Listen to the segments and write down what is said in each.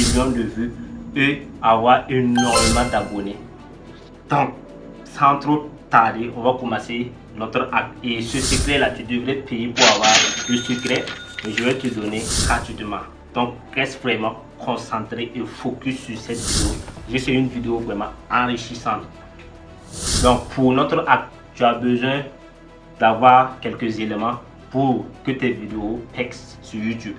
millions de vues et avoir énormément d'abonnés. Donc, sans trop tarder, on va commencer notre acte. Et ce secret-là, tu devrais payer pour avoir le secret. Et je vais te donner gratuitement. Donc, reste vraiment concentré et focus sur cette vidéo. C'est une vidéo vraiment enrichissante. Donc, pour notre acte, tu as besoin d'avoir quelques éléments pour que tes vidéos percent sur YouTube.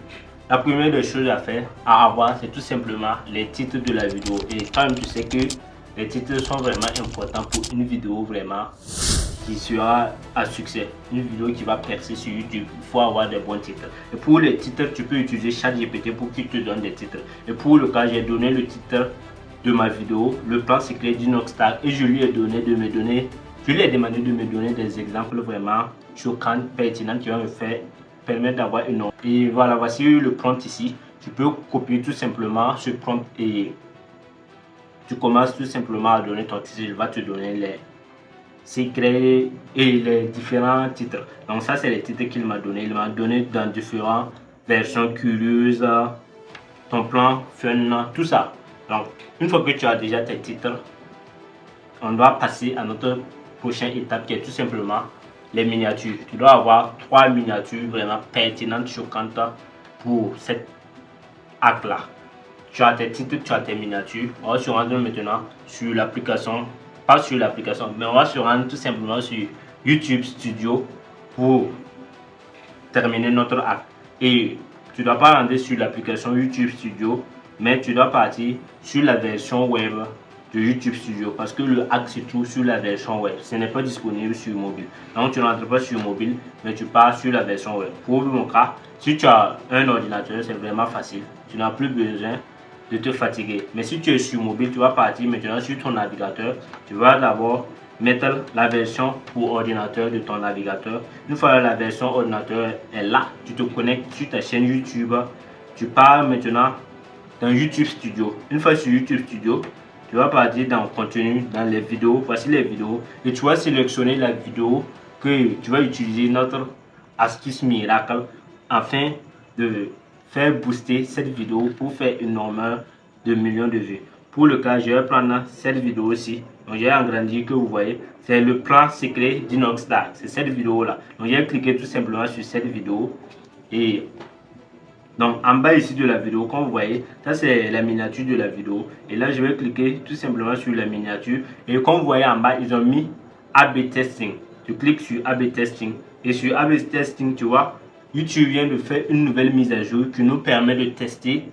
La première des choses à faire, à avoir, c'est tout simplement les titres de la vidéo. Et quand même, tu sais que les titres sont vraiment importants pour une vidéo vraiment qui sera à succès. Une vidéo qui va percer sur YouTube, il faut avoir des bons titres. Et pour les titres, tu peux utiliser ChatGPT pour qu'il te donne des titres. Et pour le cas, j'ai donné le titre de ma vidéo, le plan secret d'Inoxtag, et je lui ai donné de me donner, je lui ai demandé de me donner des exemples vraiment choquants, pertinents qui vont me faire permettre d'avoir une nom. Et voilà, voici le prompt ici. Tu peux copier tout simplement ce prompt et tu commences tout simplement à donner ton titre. Il va te donner les secrets et les différents titres. Donc ça, c'est les titres qu'il m'a donné. Il m'a donné dans différentes versions curieuses, ton plan, fun, tout ça. Donc, une fois que tu as déjà tes titres, on doit passer à notre prochaine étape qui est tout simplement les miniatures. Tu dois avoir 3 miniatures vraiment pertinentes, choquantes pour cet acte-là. Tu as tes titres, tu as tes miniatures. On va se rendre maintenant sur l'application, pas sur l'application, mais on va se rendre tout simplement sur YouTube Studio pour terminer notre acte. Et tu ne dois pas rendre sur l'application YouTube Studio, mais tu dois partir sur la version web de YouTube Studio parce que le hack se trouve sur la version web. Ce n'est pas disponible sur mobile. Donc tu n'entres pas sur mobile, mais tu pars sur la version web. Pour mon cas, si tu as un ordinateur, c'est vraiment facile. Tu n'as plus besoin de te fatiguer. Mais si tu es sur mobile, tu vas partir maintenant sur ton navigateur. Tu vas d'abord mettre la version pour ordinateur de ton navigateur. Une fois la version ordinateur est là, tu te connectes sur ta chaîne YouTube. Tu pars maintenant dans YouTube Studio. Une fois sur YouTube Studio, tu vas partir dans contenu, dans les vidéos. Voici les vidéos. Et tu vas sélectionner la vidéo que tu vas utiliser notre astuce miracle afin de faire booster cette vidéo pour faire une nombre de millions de vues. Pour le cas, je vais prendre cette vidéo aussi. Donc, j'ai agrandi que vous voyez. C'est le plan secret d'Inoxtag. C'est cette vidéo-là. Donc, j'ai cliqué tout simplement sur cette vidéo. Et donc, en bas ici de la vidéo, comme vous voyez, ça c'est la miniature de la vidéo. Et là, je vais cliquer tout simplement sur la miniature. Et comme vous voyez en bas, ils ont mis AB Testing. Tu cliques sur AB Testing. Et sur AB Testing, tu vois, YouTube vient de faire une nouvelle mise à jour qui nous permet de tester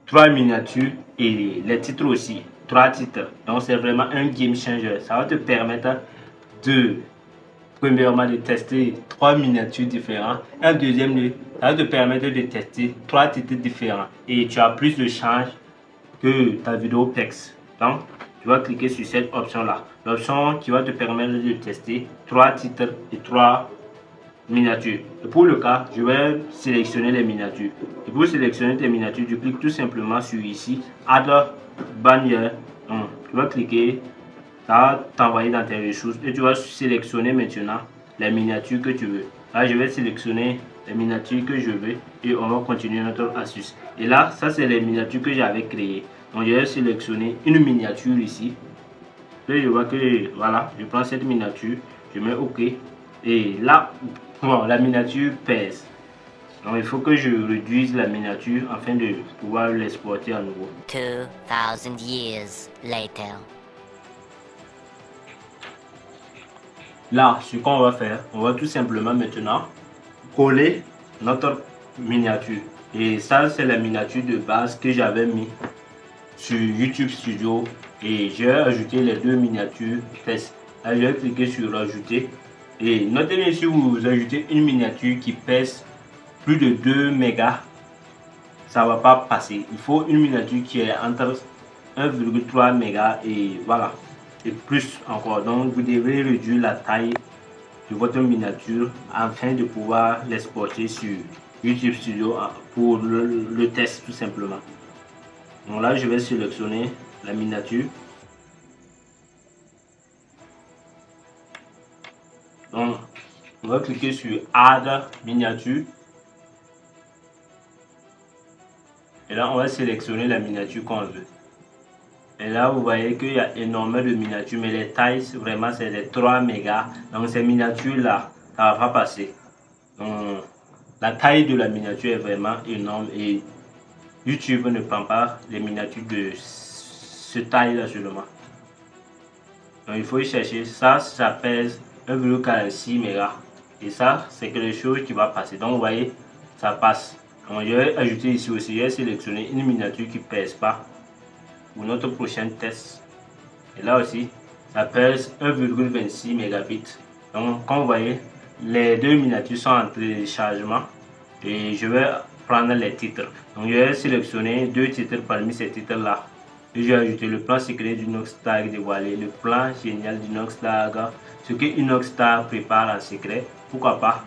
3 miniatures et les titres aussi. 3 titres. Donc, c'est vraiment un game changer. Ça va te permettre de, premièrement, de tester 3 miniatures différentes. Un deuxième, ça va te permettre de tester 3 titres différents. Et tu as plus de chances que ta vidéo perce. Donc, tu vas cliquer sur cette option-là. L'option qui va te permettre de tester 3 titres et 3 miniatures. Et pour le cas, je vais sélectionner les miniatures. Et pour sélectionner tes miniatures, tu cliques tout simplement sur ici, Add Bannière. Donc, tu vas cliquer, ça va t'envoyer dans tes ressources et tu vas sélectionner maintenant les miniatures que tu veux. Là, je vais sélectionner les miniatures que je veux et on va continuer notre astuce. Et là, ça c'est les miniatures que j'avais créées. Donc, je vais sélectionner une miniature ici. Et je vois que, voilà, je prends cette miniature, je mets OK. Et là, bon, la miniature pèse. Donc il faut que je réduise la miniature afin de pouvoir l'exporter à nouveau. 2000 years later. Là, ce qu'on va faire, on va tout simplement maintenant coller notre miniature. Et ça, c'est la miniature de base que j'avais mis sur YouTube Studio. Et j'ai ajouté les 2 miniatures test. Là, je vais cliquer sur rajouter. Et notez bien, si vous ajoutez une miniature qui pèse plus de 2 mégas, ça va pas passer. Il faut une miniature qui est entre 1,3 mégas et voilà, et plus encore. Donc vous devez réduire la taille de votre miniature afin de pouvoir l'exporter sur YouTube Studio pour le test tout simplement. Donc là, je vais sélectionner la miniature. Donc on va cliquer sur Add miniature. Et là, on va sélectionner la miniature qu'on veut. Et là, vous voyez qu'il y a énormément de miniatures, mais les tailles, vraiment, c'est des 3 mégas. Donc, ces miniatures-là, ça ne va pas passer. Donc, la taille de la miniature est vraiment énorme et YouTube ne prend pas les miniatures de ce taille-là seulement. Donc, il faut y chercher. Ça pèse 1,46 mégas. Et ça, c'est quelque chose qui va passer. Donc, vous voyez, ça passe. Donc, je vais ajouter ici aussi, je vais sélectionner une miniature qui ne pèse pas pour notre prochain test. Et là aussi, ça pèse 1,26 mégabits. Donc, comme vous voyez, les deux miniatures sont en téléchargement. Et je vais prendre les titres. Donc, je vais sélectionner 2 titres parmi ces titres-là. Et je vais ajouter le plan secret d'Inoxtag dévoilé, le plan génial d'Inoxtag, ce que Inoxtag prépare en secret. Pourquoi pas?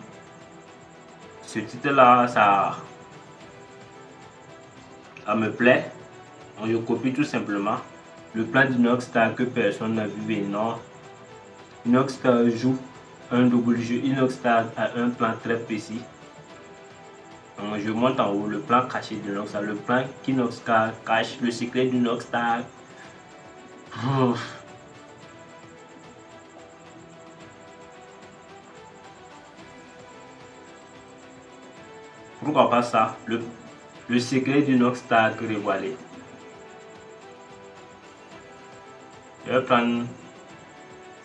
Ce titre-là, ça me plaît. Donc, je copie tout simplement le plan d'Inoxtag que personne n'a vu venir. Inoxtag joue un double jeu. Inoxtag a un plan très précis. Donc, je monte en haut le plan caché de Inoxtag, le plan qu'Inoxtag cache, le secret d'Inoxtag. Pourquoi pas ça? Le secret d'Inoxtag dévoilé. Je vais prendre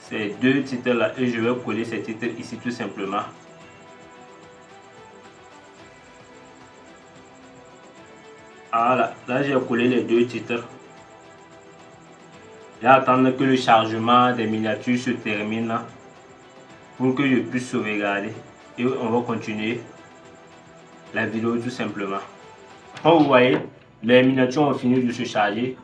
ces 2 titres là et je vais coller ces titres ici tout simplement. Voilà, là j'ai collé les 2 titres. Je vais attendre que le chargement des miniatures se termine pour que je puisse sauvegarder et on va continuer la vidéo tout simplement. Comme vous voyez, les miniatures ont fini de se charger.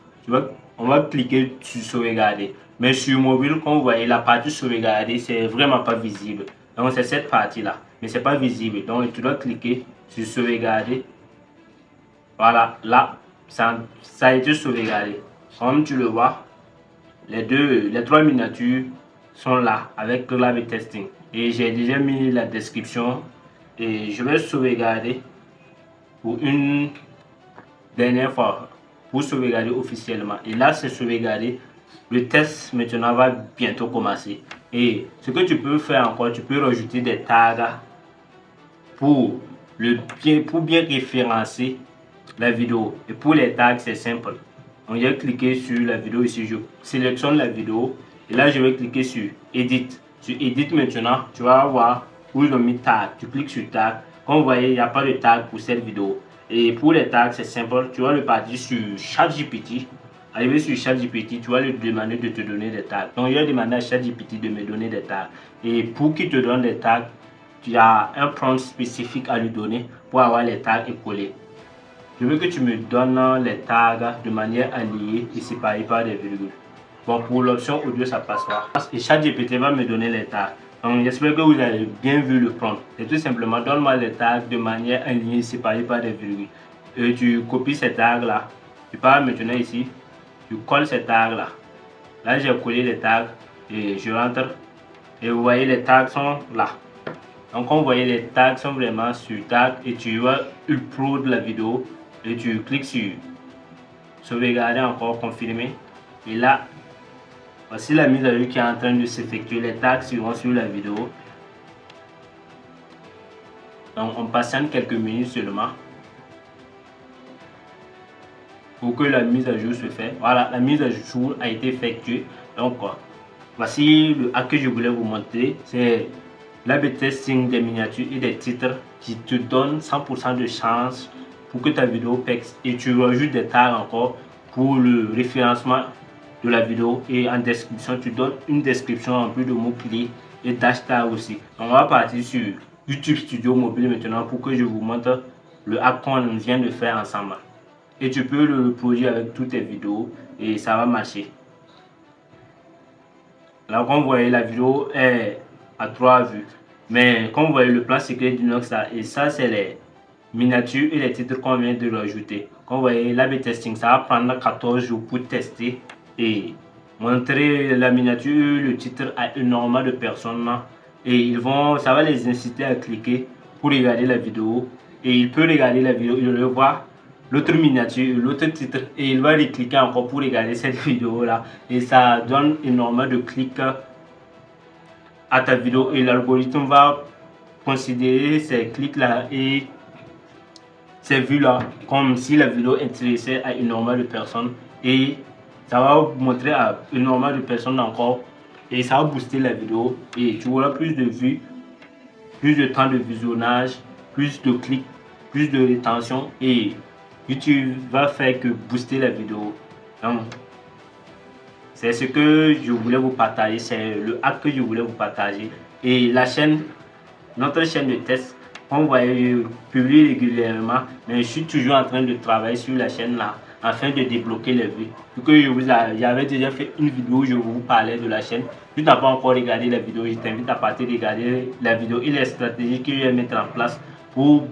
On va cliquer sur sauvegarder. Mais sur mobile, comme vous voyez, la partie sauvegarder, c'est vraiment pas visible. Donc c'est cette partie-là, mais c'est pas visible. Donc tu dois cliquer sur sauvegarder. Voilà, là, ça a été sauvegardé. Comme tu le vois, les 3 miniatures sont là avec clavier testing. Et j'ai déjà mis la description et je vais sauvegarder pour une dernière fois pour sauvegarder officiellement. Et là, c'est sauvegardé. Le test maintenant va bientôt commencer. Et ce que tu peux faire encore, tu peux rajouter des tags pour bien référencer la vidéo. Et pour les tags, c'est simple. Donc, je vais cliquer sur la vidéo ici. Je sélectionne la vidéo. Et là, je vais cliquer sur Edit. Sur Edit maintenant, tu vas voir où ils ont mis tag. Tu cliques sur tag. Comme vous voyez, il n'y a pas de tag pour cette vidéo. Et pour les tags, c'est simple. Tu vas le partir sur ChatGPT. Arrivé sur ChatGPT, tu vas lui demander de te donner des tags. Donc, je vais demander à ChatGPT de me donner des tags. Et pour qu'il te donne des tags, tu as un prompt spécifique à lui donner pour avoir les tags écolés. Je veux que tu me donnes les tags de manière alliée et séparée par des virgules. Bon, pour l'option audio, ça passera. Et ChatGPT va me donner les tags. Donc, j'espère que vous avez bien vu le prompt. C'est tout simplement, donne-moi les tags de manière alignée et séparée par des virgules. Et tu copies ces tags-là. Tu pars maintenant ici. Tu colles ces tags-là. Là, j'ai collé les tags et je rentre. Et vous voyez, les tags sont là. Donc, comme vous voyez, les tags sont vraiment sur tag et tu vas upload la vidéo et tu cliques sur sauvegarder encore, confirmer. Et là, voici la mise à jour qui est en train de s'effectuer. Les tags seront sur la vidéo. Donc, on patiente quelques minutes seulement pour que la mise à jour se fasse. Voilà, la mise à jour a été effectuée. Donc, voici le hack que je voulais vous montrer. C'est l'A/B testing des miniatures et des titres qui te donne 100% de chance pour que ta vidéo pèse. Et tu rajoutes des tags encore pour le référencement de la vidéo. Et en description, tu donnes une description en plus de mots-clés et d'hashtag aussi. On va partir sur YouTube Studio Mobile maintenant pour que je vous montre le hack qu'on vient de faire ensemble. Et tu peux le reproduire avec toutes tes vidéos et ça va marcher. Là, comme vous voyez, la vidéo est à 3 vues. Mais comme vous voyez, le plan secret d'Inoxtag, et ça, c'est les miniatures et les titres qu'on vient de rajouter. Comme vous voyez, l'A/B testing, ça va prendre 14 jours pour tester et montrer la miniature, le titre à énormément de personnes. Et ça va les inciter à cliquer pour regarder la vidéo. Et ils peuvent regarder la vidéo, ils le voient l'autre miniature, l'autre titre, et il va recliquer encore pour regarder cette vidéo là, et ça donne énormément de clics à ta vidéo, et l'algorithme va considérer ces clics là et ces vues là comme si la vidéo intéressait à énormément de personnes, et ça va montrer à énormément de personnes encore, et ça va booster la vidéo, et tu auras plus de vues, plus de temps de visionnage, plus de clics, plus de rétention, et YouTube va faire que booster la vidéo. Donc, c'est ce que je voulais vous partager, c'est le hack que je voulais vous partager. Et la chaîne, notre chaîne de test, on va publier régulièrement, mais je suis toujours en train de travailler sur la chaîne là, afin de débloquer les vues. J'avais déjà fait une vidéo où je vous parlais de la chaîne. Si tu n'as pas encore regardé la vidéo, je t'invite à partir regarder la vidéo et les stratégies que je vais mettre en place pour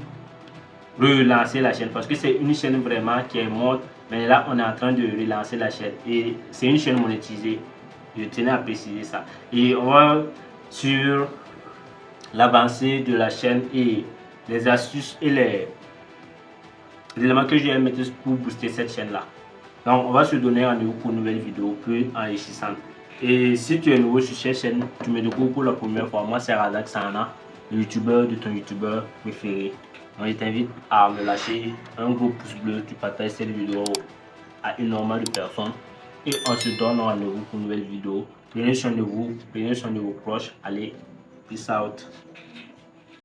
relancer la chaîne, parce que c'est une chaîne vraiment qui est morte, mais là on est en train de relancer la chaîne, et c'est une chaîne monétisée, je tenais à préciser ça. Et on va sur l'avancée de la chaîne et les astuces et les éléments que je vais mettre pour booster cette chaîne là. Donc on va se donner rendez-vous pour une nouvelle vidéo plus enrichissante. Et si tu es nouveau sur cette chaîne, tu me découvres pour la première fois, moi c'est Razak Sana, le youtubeur de ton youtubeur préféré. Donc je t'invite à me lâcher un gros pouce bleu, tu partages cette vidéo à énormément de personnes, et on se donne rendez-vous pour une nouvelle vidéo. Prenez soin de vous, prenez soin de vos proches. Allez, peace out.